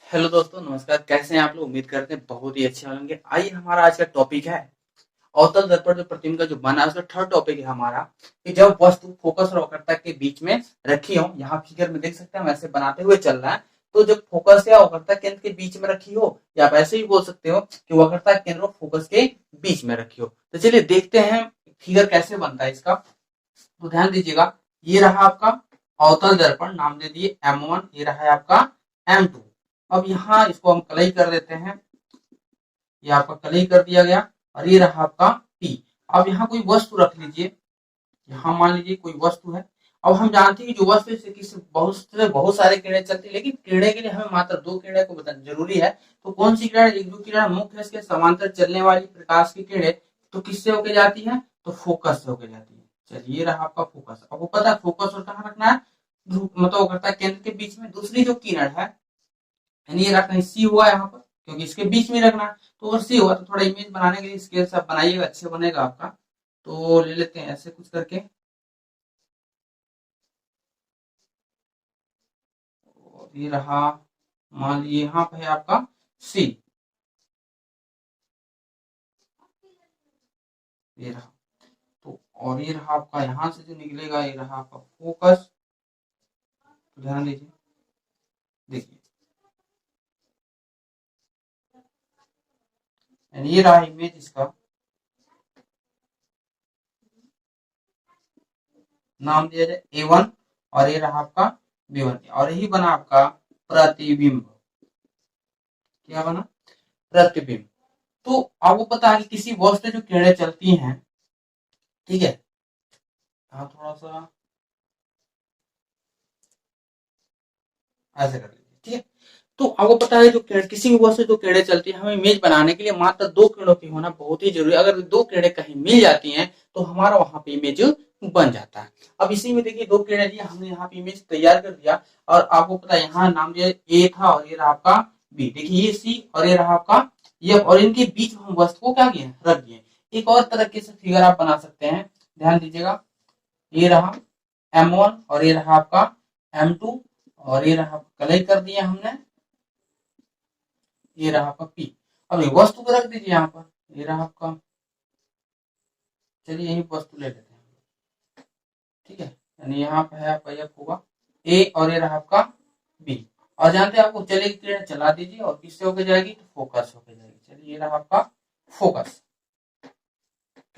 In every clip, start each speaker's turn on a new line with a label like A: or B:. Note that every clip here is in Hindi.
A: हेलो दोस्तों, नमस्कार। कैसे हैं आप लोग? उम्मीद करते हैं बहुत ही अच्छे होंगे। आइए, हमारा आज का टॉपिक है अवतल दर्पण जो प्रतिबिंब का जो बना है, उसका थर्ड टॉपिक है हमारा कि जब वस्तु फोकस और वक्रता के बीच में रखी हो। यहाँ फिगर में देख सकते हैं, वैसे बनाते हुए चल रहा है। तो जब फोकस या वक्रता केंद्र के बीच में रखी हो, या आप ऐसे ही बोल सकते हो कि वक्रता केंद्र और फोकस के बीच में रखी हो। तो चलिए देखते हैं फिगर कैसे बनता है इसका। तो ध्यान दीजिएगा, ये रहा आपका अवतल दर्पण, नाम दे दिए M1, ये रहा है आपका M2। अब यहाँ इसको हम कलई कर देते हैं, ये आपका कलई कर दिया गया। और ये रहा आपका P। अब यहाँ कोई वस्तु रख लीजिए, यहाँ मान लीजिए कोई वस्तु है। अब हम जानते हैं कि जो वस्तु से किसी बहुत सारे किरणें चलती है, लेकिन किरणें के लिए हमें मात्र दो किरणें को बताना जरूरी है। तो कौन सी किरण? एक जो किरण मुख्य है, इसके समांतर चलने वाली प्रकाश की किरणें, तो किससे होके जाती है? तो फोकस से होके जाती है। चलिए, ये रहा आपका फोकस। आपको पता है फोकस और कहाँ रखना है? मतलब करता है केंद्र के बीच में। दूसरी जो किरण है, यानी ये रखना सी हुआ यहाँ पर, क्योंकि इसके बीच में रखना है। तो अगर सी हुआ तो थोड़ा इमेज बनाने के लिए स्केल से आप बनाइएगा, अच्छे बनेगा आपका। तो ले लेते हैं ऐसे कुछ करके। और ये रहा, मान लीजिए यहाँ पे है आपका सी, ये रहा। तो और ये रहा आपका, यहाँ से जो निकलेगा, ये रहा आपका फोकस। तो ध्यान दीजिए, देखिए, यानी ये रहा इमेज इसका, नाम दिया जाए A1। और ये रहा आपका B1, और यही बना आपका प्रतिबिंब। क्या बना? प्रतिबिंब। तो आपको पता है कि किसी वस्तु से जो किरणें चलती हैं, ठीक है, यहाँ थोड़ा सा ऐसे कर लीजिए, ठीक है। तो आपको पता है जो किसी भी वस्तु से जो किरणें चलती है, हमें इमेज बनाने के लिए मात्र दो किरणों की होना बहुत ही जरूरी है। अगर दो किरणें कहीं मिल जाती हैं तो हमारा वहां पे इमेज बन जाता है। अब इसी में देखिए, दो किरणें दी, हमने यहाँ पे इमेज तैयार कर दिया। और आपको पता है यहाँ नाम दिया ए था, और ये रहा आपका बी। देखिए, ये सी और ये रहा आपका ये, और इनके बीच में हम वस्तु को क्या किए? रख दिए। एक और तरीके से फिगर आप बना सकते हैं, ध्यान दीजिएगा। ये रहा M1 और ये रहा आपका M2, और ये रहा कलई कर दिया हमने, ये रहा आपका P। अब ये वस्तु को रख दीजिए यहाँ पर, ये रहा आपका, चलिए यही वस्तु ले लेते हैं, ठीक है। यानी यहाँ पे है आपका F होगा A, और ये रहा आपका B। और जानते हैं आपको, चलिए किरण चला दीजिए, और किससे होके जाएगी? तो फोकस होके जाएगी। चलिए, ये रहा आपका फोकस।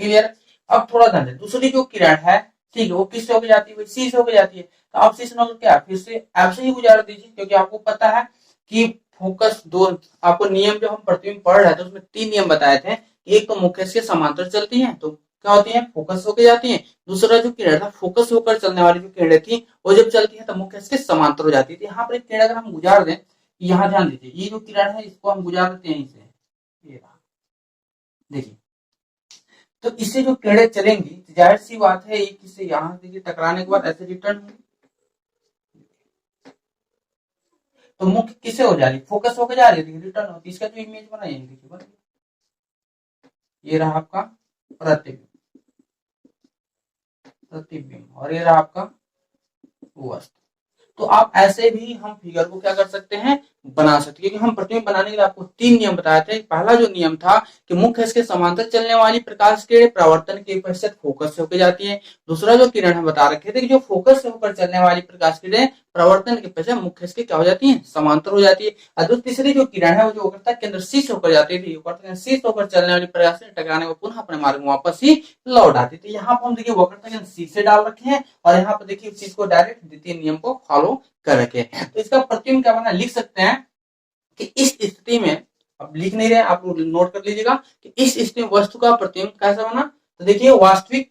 A: क्लियर? अब थोड़ा ध्यान दें, दूसरी जो किरण है, ठीक है, वो किससे होके जाती है? सी से होके जाती है। तो आप सी से नोट क्या, फिर से ऐसे ही गुजार दीजिए, क्योंकि आपको पता है कि फोकस दो, आपको नियम जब हम प्रतिबिंब पढ़ रहे थे उसमें तीन नियम बताए थे कि एक तो मुख्य से समांतर चलती है, तो क्या होती है? फोकस होके जाती है। दूसरा जो किरण था, फोकस होकर चलने वाली जो किरणें थी, वो जब चलती है तो मुख्य के समांतर हो जाती थी। यहाँ पर एक किरण अगर हम गुजार दें, यहाँ ध्यान दीजिए, ये जो किरण है इसको हम गुजार देते हैं इसे, ये रहा, देखिए। तो इससे जो किरणें चलेंगी, तो जाहिर सी बात है एक इससे यहाँ देखिए टकराने के बाद ऐसे रिटर्न होंगी। तो मुख्य किसे हो जा रही? फोकस होकर जा रही है, रिटर्न होती है। इसका जो इमेज बना है, देखिए बन गया। ये रहा आपका प्रतिबिंब, प्रतिबिंब, और ये रहा आपका वस्तु। तो आप ऐसे भी हम फिगर को क्या कर सकते हैं? बना सकते हैं, क्योंकि हम प्रतिबिंब बनाने के लिए आपको तीन नियम बताए थे। पहला जो नियम था कि मुख्य इसके समांतर चलने वाली प्रकाश किरण परावर्तन के पश्चात फोकस से होकर जाती है। दूसरा जो किरण हम बता रखे थे कि जो फोकस से होकर चलने वाली प्रकाश किरण परावर्तन के पश्चात मुख्य इसके क्या हो जाती है? समांतर हो जाती है। और जो तीसरी जो किरण है, वो जो करता है केंद्र सी से होकर जाती थी, सी से होकर चलने वाली प्रकाश किरण टकराने को पुनः अपने मार्ग में वापस ही लौट आती थी। यहाँ पर हम देखिए वक्रता सी से डाल रखे हैं, और यहाँ पर देखिए चीज को डायरेक्ट द्वितीय नियम को फॉलो कर रखे। तो इसका प्रतिबिंब क्या बना, लिख सकते हैं कि इस स्थिति में, अब लिख नहीं रहे आप लोग नोट कर लीजिएगा कि इस स्थिति में वस्तु का प्रतिबिंब कैसा बना। तो देखिए वास्तविक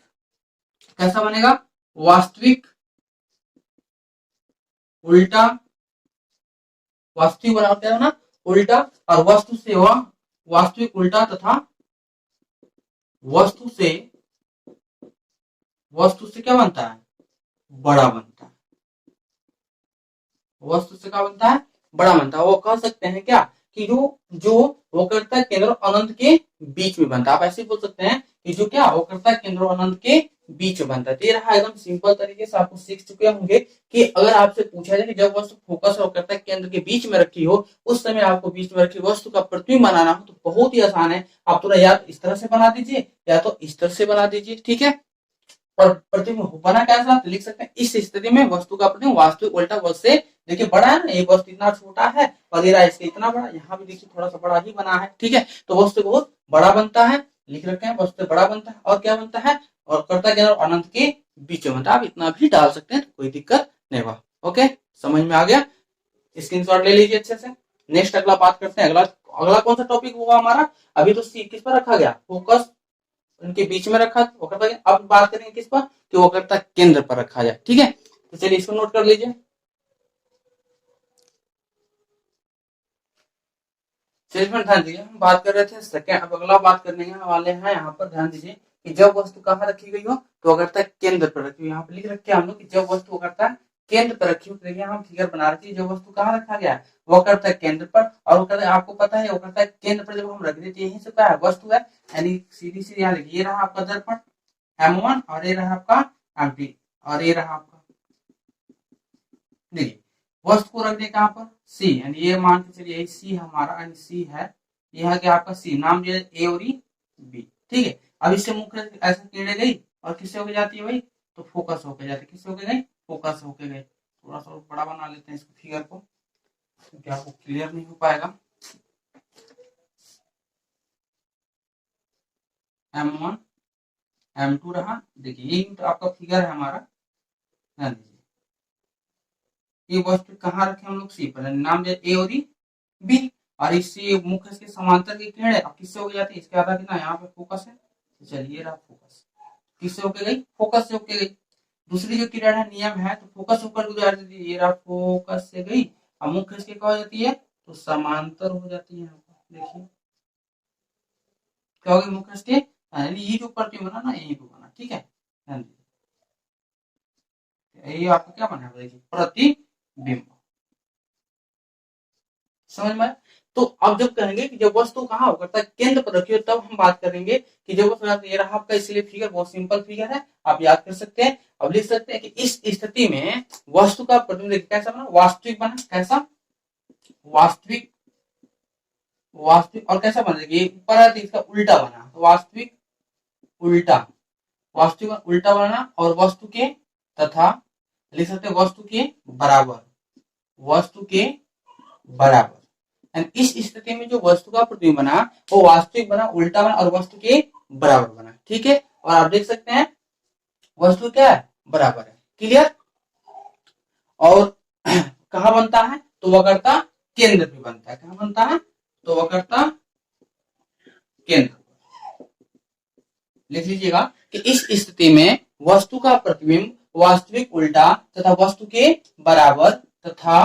A: कैसा बनेगा? वास्तविक उल्टा, वास्तविक बना क्या बना? उल्टा। और वस्तु से वह वास्तविक उल्टा, तथा वस्तु से, वस्तु से क्या बनता है? बड़ा बनता है। वस्तु से क्या बनता है? बड़ा बनता है। वो कह सकते हैं क्या कि जो जो वो करता है केंद्र अनंत के बीच में बनता है। आप ऐसे बोल सकते हैं कि जो क्या वो करता है केंद्र और अनंत के बीच में बनता है। तो ये रहा एकदम सिंपल तरीके से आपको सीख चुके होंगे कि अगर आपसे पूछा जाए कि जब वस्तु फोकस और करता है केंद्र के बीच में रखी हो, उस समय आपको बीच में रखी वस्तु का प्रतिबिंब बनाना हो तो बहुत ही आसान है। आप तुरंत या तो इस तरह से बना दीजिए या तो इस तरह से बना दीजिए, ठीक है। और प्रतिबिंब बना कैसा तो लिख सकते हैं, इस स्थिति में वस्तु का प्रतिबिंब वास्तविक उल्टा वस्तु से देखिए बड़ा है ना, ये वस्तु इतना छोटा है और ये इसके इतना बड़ा, यहाँ भी देखिए थोड़ा सा बड़ा ही बना है, ठीक है। तो वस्तु बहुत बड़ा बनता है, लिख रखे हैं वस्तु बड़ा बनता है और क्या बनता है और कर्ता के और अनंत के बीच में बनता है। आप इतना भी डाल सकते हैं, कोई दिक्कत नहीं हुआ। ओके, समझ में आ गया, स्क्रीनशॉट ले लीजिए अच्छे से। नेक्स्ट अगला बात करते हैं, अगला अगला कौन सा टॉपिक होगा हमारा, अभी तो सी किस पर रखा गया, फोकस उनके बीच में रखा वो करता है। अब बात करेंगे किस पर कि वो करता केंद्र पर रखा जाए, ठीक है। तो चलिए इसको नोट कर लीजिए। चलिए ध्यान दीजिए, हम बात कर रहे थे सेकंड, अब अगला बात करने वाले हैं यहाँ पर। ध्यान दीजिए कि जब वस्तु कहाँ रखी गई हो तो वो करता है केंद्र पर रखी हुई। यहाँ पर लिख रखे हम लोग कि जब वस्तु करता है केंद्र पर रखी हुई, हम फिगर बना रहे थे जो वस्तु कहाँ रखा गया है वो करता है केंद्र पर, और वो करता है आपको पता है वो करता है केंद्र पर जब हम रख देते यहीं से क्या है वस्तु है, यानी सीधी सीधी यहाँ ये रहा आपका दर्पण M1 और ये रहा आपका M2 और ये रहा आपका, देखिए वस्तु को रख दे कहाँ पर सी, यानी ये मान के चलिए यही सी हमारा, यानी सी है, यह गया आपका सी, नाम दिया ए और बी, ठीक है। अब इससे मुख्य ऐसे किरण गई और किससे होके जाती है भाई, तो फोकस होके जाती है, किससे होके गई, फोकस होके गई। थोड़ा सा बड़ा बना लेते हैं इसको फिगर को क्योंकि आपको क्लियर नहीं हो पाएगा। M1 M2 रहा, देखिए ये तो आपका फिगर है हमारा, ध्यान दीजिए ये वस्तु कहाँ रखे हम लोग सी पर, नाम दिया ए और बी, और इससे मुख्य के समांतर की किरण अब किससे हो जाती है, इसके आधा कितना यहाँ पे फोकस है, तो चलिए रहा फोकस, किससे होके गई, फोकस से होके गई। दूसरी जो किरण है नियम है तो फोकस होकर गुजार देती है, ये रहा फोकस से गई, अब मुख्य इसके क्या हो जाती है तो समांतर हो जाती है। यहाँ पर देखिए क्या होगी मुख्य इसके, यानी ये जो प्रतिबिंब बना ना यही पे बना, ठीक है। ध्यान दीजिए ये आपका क्या बना देखिए प्रतिबिंब, समझ में। तो अब जब कहेंगे कि जब वस्तु कहाँ हो करता है केंद्र पर रखी हो तब हम बात करेंगे कि जब वस्तु ये रहा आपका, इसलिए फिगर बहुत सिंपल फिगर है, आप याद कर सकते हैं। अब लिख सकते हैं कि इस स्थिति में वस्तु का प्रतिबिंब कैसा बना, वास्तविक बना, कैसा वास्तविक, वास्तविक और कैसा बना देखिए ऊपर है तो इसका उल्टा बना, तो वास्तविक उल्टा, वास्तविक उल्टा बना और वस्तु के तथा लिख सकते हैं वस्तु के बराबर, वस्तु के बराबर। इस स्थिति में जो वस्तु का प्रतिबिंब बना वो वास्तविक बना, उल्टा बना और वस्तु के बराबर बना, ठीक है। और आप देख सकते हैं वस्तु क्या है बराबर है, क्लियर। और कहा बनता है तो वक्रता केंद्र पे बनता है, कहा बनता है तो वक्रता केंद्र, लिख लीजिएगा कि इस स्थिति में वस्तु का प्रतिबिंब वास्तविक उल्टा तथा वस्तु के बराबर तथा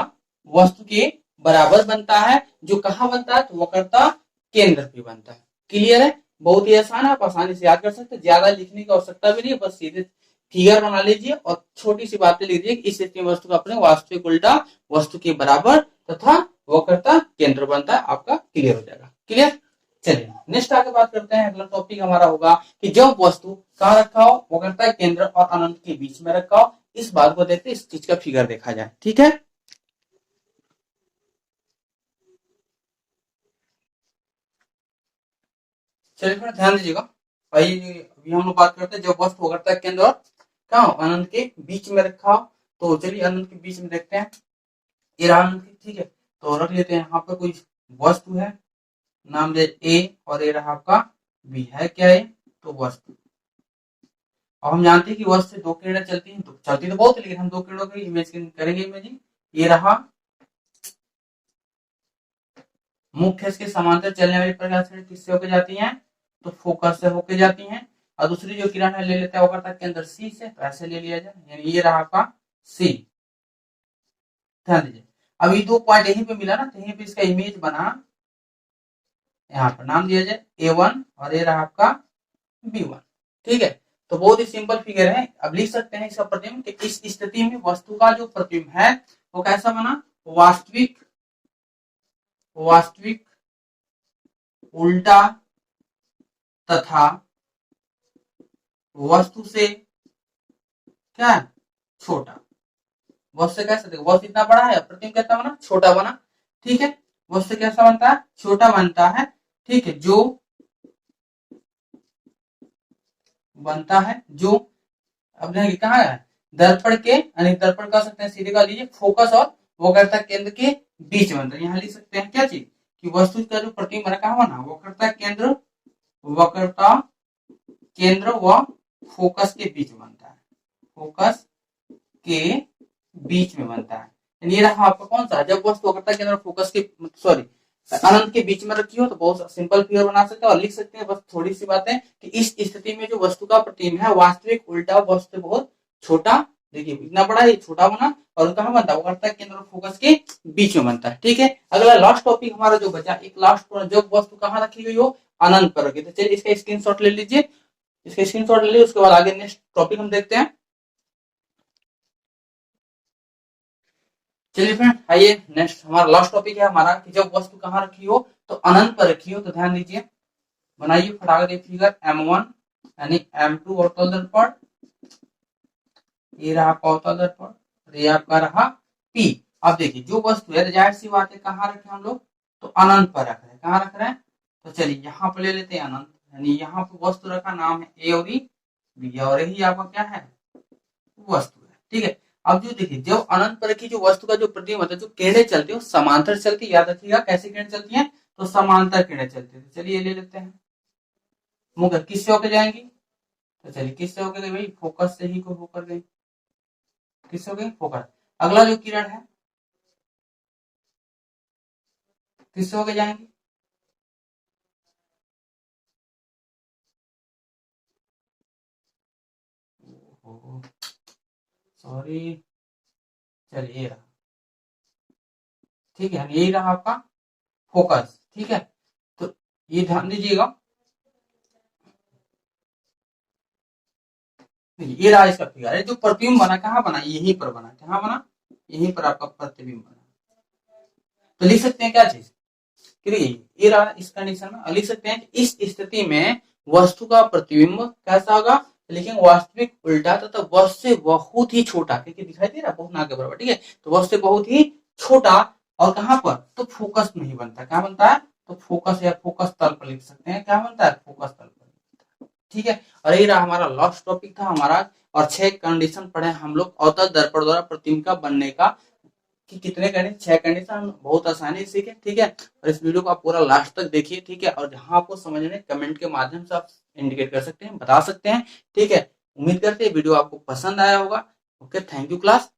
A: वस्तु के बराबर बनता है, जो कहाँ बनता है तो वक्रता केंद्र पे बनता है, क्लियर है। बहुत ही आसान है, आप आसानी से याद कर सकते हैं, ज्यादा लिखने की आवश्यकता भी नहीं है, बस सीधे फिगर बना लीजिए और छोटी सी बातें लिख दीजिए। इस स्थिति में वस्तु का अपने वास्तविक उल्टा वस्तु के बराबर तथा वक्रता केंद्र बनता है, आपका क्लियर हो जाएगा, क्लियर। चलिए नेक्स्ट आगे बात करते हैं, अगला टॉपिक हमारा होगा कि जब वस्तु कहाँ रखा हो वक्रता केंद्र और अनंत के बीच में रखा हो, इस बात को देखते इस चीज का फिगर देखा जाए, ठीक है। चलिए फिर ध्यान दीजिएगा भाई, अभी हम लोग बात करते हैं जब वस्तु वक्रता केंद्र और कहाँ हो अनंत के बीच में रखा हो, तो चलिए अनंत के बीच में देखते हैं, ये रहा अनंत की, ठीक है। तो रख लेते हैं यहाँ पर कोई वस्तु है, नाम दे ए और ये रहा आपका बी, है क्या है तो वस्तु। अब हम जानते हैं कि वस्तु से दो किरणें चलती हैं, तो चलती तो बहुत है लेकिन हम दो किरणों की इमेज करेंगे इमेजिंग। ये रहा मुख्य इसके समांतर चलने वाली प्रकाश किरण किससे होकर जाती हैं तो फोकस से होकर जाती हैं, और दूसरी जो किरण है ले लेते हैं वक्रता के अंदर सी से, तो ऐसे ले लिया जाए, यानी ये रहा आपका सी। ध्यान दीजिए अब ये दो पॉइंट यहीं पे मिला ना, तो यहीं पे इसका इमेज बना, यहाँ पर नाम दिया जाए A1 और ये रहा आपका B1, ठीक है। तो बहुत ही सिंपल फिगर है, अब लिख सकते हैं इसका प्रतिबिंब कि इस स्थिति में वस्तु का जो प्रतिबिंब है वो कैसा बना, वास्तविक, वास्तविक उल्टा तथा वस्तु से क्या है, छोटा। वस्तु से कैसे, देखो वस्तु इतना बड़ा है, प्रतिबिंब कितना बना, छोटा बना। ठीक है, वस्तु कैसा बनता है, छोटा बनता है। ठीक है, जो बनता है, जो अब देखिए कहाँ है, दर्पण के, यानी दर्पण कह सकते हैं, सीधे कह लीजिए फोकस और वक्रता केंद्र के बीच में बनता है। यहाँ लिख सकते हैं क्या चीज, कि वस्तु का जो प्रतिबिंब बना कहाँ बना, वक्रता केंद्र, वक्रता केंद्र व फोकस के बीच में बनता है, फोकस के बीच में बनता है। यानी ये रहा आपका कौन सा, जब वस्तु वक्रता केंद्र और फोकस के, सॉरी, अनंत के बीच में रखी हो तो बहुत सिंपल फिगर बना सकते हैं और लिख सकते हैं। बस थोड़ी सी बात है कि इस स्थिति में जो वस्तु का प्रतिबिंब है वास्तविक उल्टा वस्तु से बहुत छोटा, देखिए इतना बड़ा ये छोटा बना, और कहाँ बनता है, वक्रता केंद्र और फोकस के बीच में बनता है। ठीक है, अगला लास्ट टॉपिक हमारा जो बचा, एक लास्ट, जब वस्तु कहाँ रखी गई हो, अनंत पर रखी, तो चलिए इसका स्क्रीनशॉट ले लीजिए, इसका स्क्रीनशॉट ले लीजिए, उसके बाद आगे नेक्स्ट टॉपिक हम देखते हैं। चलिए फ्रेंड आइए, नेक्स्ट हमारा लास्ट टॉपिक है हमारा कि जब वस्तु कहाँ रखी हो, तो अनंत पर रखी हो। तो ध्यान दीजिए, बनाइए फटाफट एक फिगर, M1 यानी M2 अवतल दर्पण, ये रहा आपका अवतल दर्पण, ये आपका रहा P। अब देखिए जो वस्तु है, जाहिर सी बात है कहाँ रखे हम लोग, तो अनंत पर रख रहे हैं। कहाँ रख रहे हैं, तो चलिए यहाँ पर ले लेते हैं अनंत, यानी यहाँ पर वस्तु रखा, नाम है A और B, और यही आपका क्या है, वस्तु है। ठीक है, अब जो देखिए जब अनंत पर रखी जो वस्तु का जो प्रतिबिंब होता है, जो किरणें चलती है समांतर चलती है, याद रखिएगा कैसे किरणें चलती हैं, तो समांतर किरणें चलती है। चलिए ले लेते हैं, मुझे किससे होकर जाएंगी, तो चलिए किससे होकर गई भाई, फोकस से ही को होकर गई, किससे हो गई, फोकस। अगला जो किरण है किससे होकर जाएंगी, सॉरी, चलिए ये रहा। ठीक है, यही रहा आपका फोकस। ठीक है, तो ये ध्यान दीजिएगा, ये रहा इसका फिगर है, जो प्रतिबिंब बना कहाँ बना, यहीं पर बना, कहाँ बना, यहीं पर आपका प्रतिबिंब बना। तो लिख सकते हैं क्या चीज, ये रहा इस कंडीशन में, लिख सकते हैं इस स्थिति में वस्तु का प्रतिबिंब कैसा होगा, लेकिन वास्तविक उल्टा तथा वस्तु से बहुत ही छोटा, क्योंकि दिखाई दे रहा बहुत ना के बराबर। ठीक है, तो वस्तु से बहुत ही छोटा, और कहां पर, तो फोकस नहीं बनता, क्या बनता है, तो फोकस या फोकस तल पर लिख सकते हैं, क्या बनता है, फोकस तल पर। ठीक है, और ये रहा हमारा लास्ट टॉपिक था हमारा, और 6 कंडीशन पढ़े हम लोग अवतल दर्पण द्वारा प्रतिबिंब का बनने का, कि कितने कंडीशन, 6 कंडीशन, बहुत आसानी से सीखे। ठीक है, और इस वीडियो को आप पूरा लास्ट तक देखिए। ठीक है, और जहां आपको समझ में कमेंट के माध्यम से आप इंडिकेट कर सकते हैं, बता सकते हैं। ठीक है, उम्मीद करते हैं वीडियो आपको पसंद आया होगा। Okay, thank you class.